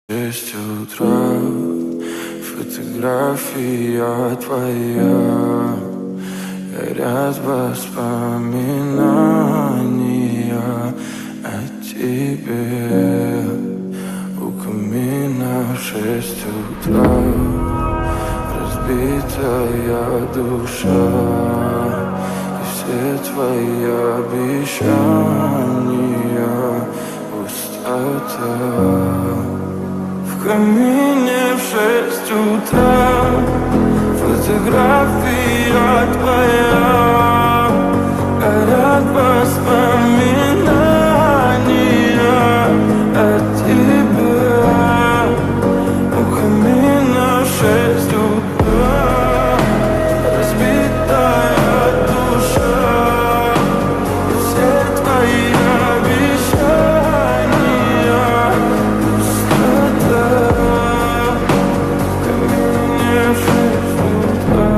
6 утра, фотография твоя, горят воспоминания о тебе. У камина в 6 утра, разбитая душа, и все твои обещания пустота. В камине в 6 утра, фотография твоя, горят воспоминания о тебе. У камина в 6 утра, разбитая душа, и все твои обещания пустота. В камине в 6 утра.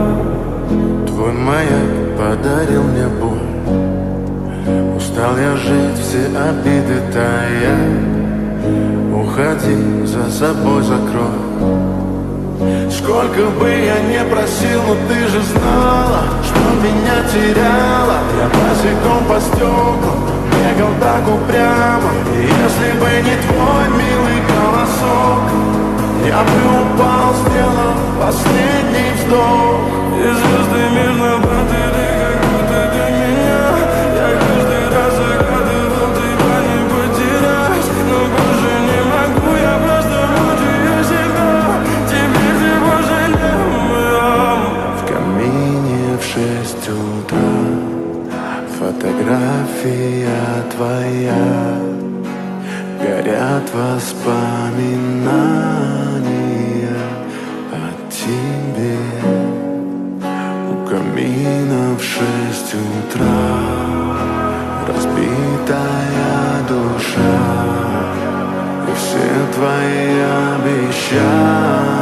Твой маяк подарил мне боль. Устал я жить, все обиды тая. Уходи, за собой закрой. Сколько бы я не просил, но ты же знала, что меня теряла. Я босиком по стеклам бегал так упрямо. И если бы не твой милый голосок, я бы упал, сделав последний вздох. И звезды мирно падали, как будто для меня. Я каждый раз загадывал тебя не потерять, но больше не могу, я просто мучаю себя. Теперь ты пожалел. В камине в 6 утра, фотография твоя, горят воспоминания о тебе. У камина в 6 утра, разбитая душа, и все твои обещания